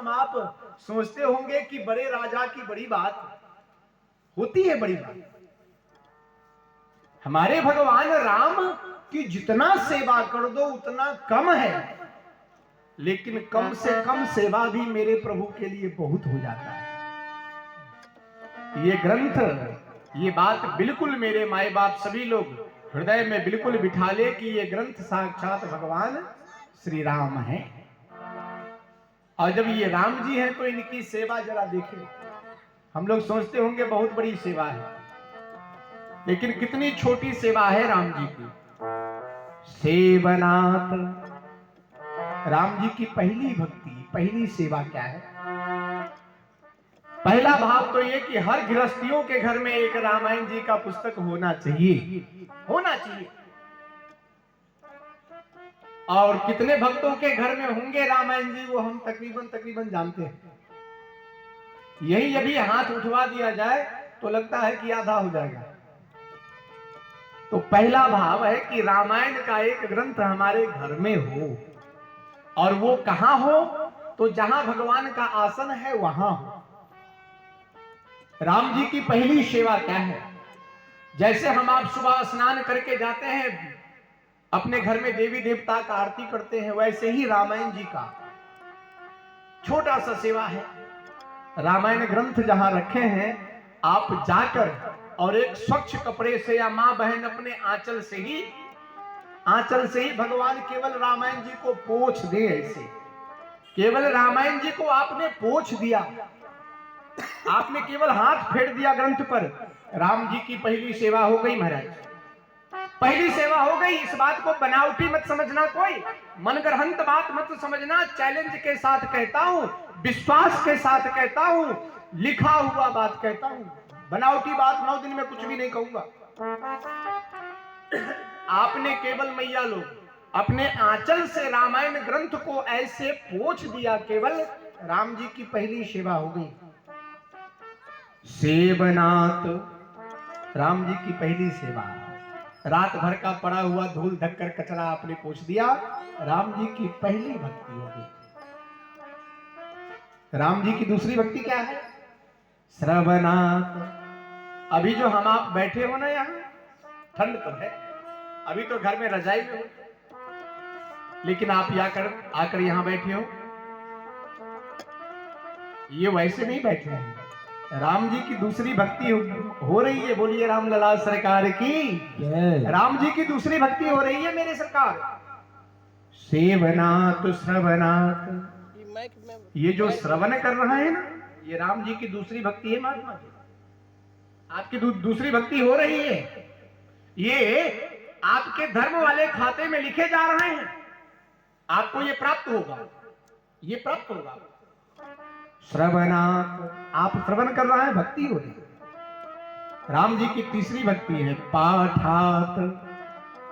हम आप सोचते होंगे कि बड़े राजा की बड़ी बात होती है, बड़ी बात। हमारे भगवान राम की जितना सेवा कर दो उतना कम है, लेकिन कम से कम सेवा भी मेरे प्रभु के लिए बहुत हो जाता है। ये ग्रंथ, ये बात बिल्कुल मेरे माए बाप सभी लोग हृदय में बिल्कुल बिठा ले कि ये ग्रंथ साक्षात भगवान श्री राम है। और जब ये राम जी हैं तो इनकी सेवा जरा देखिए। हम लोग सोचते होंगे बहुत बड़ी सेवा है, लेकिन कितनी छोटी सेवा है राम जी की। सेवनाथ, राम जी की पहली भक्ति, पहली सेवा क्या है? पहला भाव तो ये कि हर गृहस्थियों के घर में एक रामायण जी का पुस्तक होना चाहिए, होना चाहिए। और कितने भक्तों के घर में होंगे रामायण जी वो हम तकरीबन जानते हैं। यही यदि हाथ उठवा दिया जाए तो लगता है कि आधा हो जाएगा। तो पहला भाव है कि रामायण का एक ग्रंथ हमारे घर में हो, और वो कहां हो? तो जहां भगवान का आसन है वहां हो। राम जी की पहली सेवा क्या है? जैसे हम आप सुबह स्नान करके जाते हैं अपने घर में देवी देवता का आरती करते हैं, वैसे ही रामायण जी का छोटा सा सेवा है। रामायण ग्रंथ जहां रखे हैं आप जाकर और एक स्वच्छ कपड़े से या मां बहन अपने आंचल से ही भगवान केवल रामायण जी को पोंछ दे। ऐसे केवल रामायण जी को आपने पोंछ दिया, आपने केवल हाथ फेर दिया ग्रंथ पर, राम जी की पहली सेवा हो गई महाराज, पहली सेवा हो गई। इस बात को बनावटी मत समझना, कोई मनगढ़ंत बात मत समझना। चैलेंज के साथ कहता हूं, विश्वास के साथ कहता हूं, लिखा हुआ बात कहता हूं। बनावटी बात 9 दिन में कुछ भी नहीं कहूंगा। आपने केवल मैया लोग अपने आंचल से रामायण ग्रंथ को ऐसे पोंछ दिया, केवल राम जी की पहली सेवा हो गई। सेवनाथ, राम जी की पहली सेवा। रात भर का पड़ा हुआ धूल धक्कर कचरा आपने पोंछ दिया, राम जी की पहली भक्ति हो गई। राम जी की दूसरी भक्ति क्या है? श्रवनाथ। अभी जो हम आप बैठे हो ना, यहाँ ठंड तो है, अभी तो घर में रजाई में हो, लेकिन आप आकर यहां बैठे हो, ये वैसे नहीं बैठे हैं। राम जी की दूसरी भक्ति हो रही है। बोलिए राम लला सरकार की। राम जी की दूसरी भक्ति हो रही है मेरे सरकार। सेवनाथ श्रवनाथ, ये जो श्रवण कर रहा है ना, ये राम जी की दूसरी भक्ति है। महात्मा जी आपकी दूसरी भक्ति हो रही है। ये आपके धर्म वाले खाते में लिखे जा रहे हैं, आपको ये प्राप्त होगा, ये प्राप्त होगा। श्रवणात्, आप श्रवण कर रहा है, भक्ति हो रही है। राम जी की तीसरी भक्ति है पाठात्,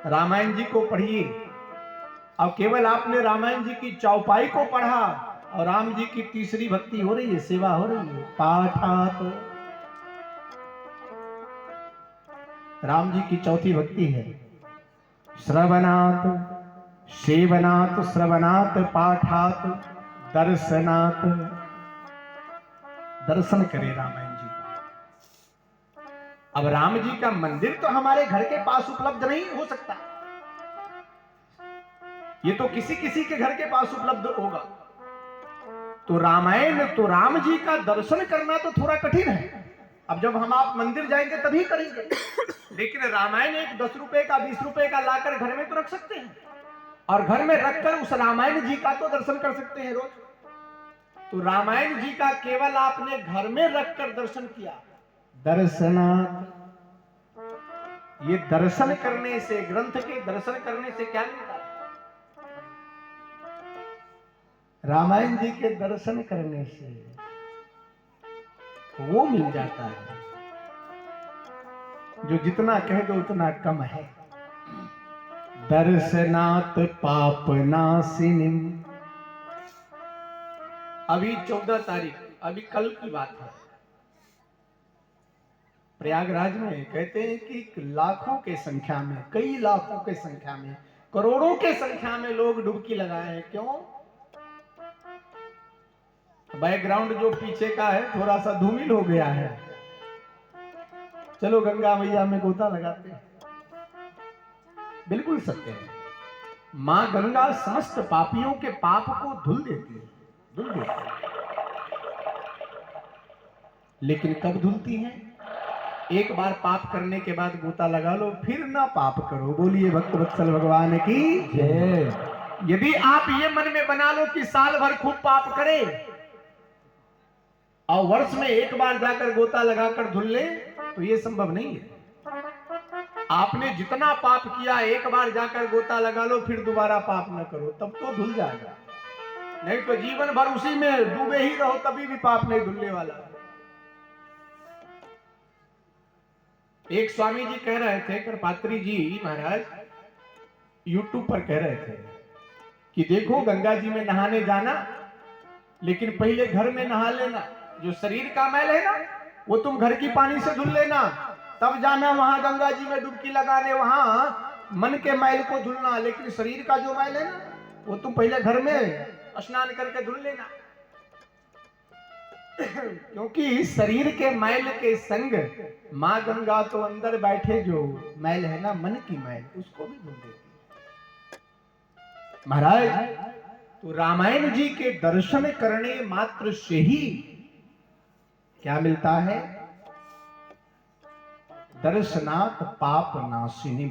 रामायण जी को पढ़िए। अब केवल आपने रामायण जी की चौपाई को पढ़ा और राम जी की तीसरी भक्ति हो रही है, सेवा हो रही है। पाठात्, राम जी की चौथी भक्ति है श्रवणात्, सेवनात्, श्रवणात्, पाठात्, दर्शनात्, दर्शन करे रामायण जी का। अब राम जी का मंदिर तो हमारे घर के पास उपलब्ध नहीं हो सकता, ये तो किसी किसी के घर के पास उपलब्ध होगा। तो रामायण, तो राम जी का दर्शन करना तो थोड़ा कठिन है। अब जब हम आप मंदिर जाएंगे तभी करेंगे, लेकिन रामायण एक 10 रुपए का 20 रुपए का लाकर घर में तो रख सकते हैं, और घर में रखकर उस रामायण जी का तो दर्शन कर सकते हैं रोज। तो रामायण जी का केवल आपने घर में रखकर दर्शन किया। दर्शनात्, ये दर्शन करने से, ग्रंथ के दर्शन करने से क्या मिलता है? रामायण जी के दर्शन करने से वो मिल जाता है जो जितना कह दो उतना कम है। दर्शनात् पापनाशिनीम्। अभी 14 तारीख, अभी कल की बात है, प्रयागराज में कहते हैं कि लाखों के संख्या में, कई लाखों के संख्या में, करोड़ों के संख्या में लोग डुबकी लगाए हैं। क्यों? बैकग्राउंड जो पीछे का है थोड़ा सा धूमिल हो गया है। चलो गंगा मैया में गोता लगाते हैं। बिल्कुल सत्य है, मां गंगा समस्त पापियों के पाप को धुल देती है, धुल देती है। लेकिन कब धुलती है? एक बार पाप करने के बाद गोता लगा लो, फिर ना पाप करो। बोलिए भक्त वत्सल भगवान की जय। यदि आप ये मन में बना लो कि साल भर खूब पाप करें और वर्ष में एक बार जाकर गोता लगाकर धुल ले, तो ये संभव नहीं है। आपने जितना पाप किया एक बार जाकर गोता लगा लो, फिर दोबारा पाप न करो, तब तो धुल जाएगा। नहीं तो जीवन भर उसी में डूबे ही रहो, तभी भी पाप नहीं धुलने वाला। एक स्वामी जी कह रहे थे, करपात्री जी महाराज यूट्यूब पर कह रहे थे कि देखो गंगा जी में नहाने जाना, लेकिन पहले घर में नहा लेना। जो शरीर का मैल है ना, वो तुम घर की पानी से धुल लेना, तब जाना वहां गंगा जी में डुबकी लगाने, वहां मन के मैल को धुलना। लेकिन शरीर का जो मैल है ना, वो तुम पहले घर में स्नान करके धुल लेना। क्योंकि शरीर के मैल के संग मां गंगा तो अंदर बैठे जो मैल है ना, मन की मैल, उसको भी धुल देती है। महाराज तो रामायण जी के दर्शन करने मात्र से ही क्या मिलता है? दर्शनात् पाप नाशिनी।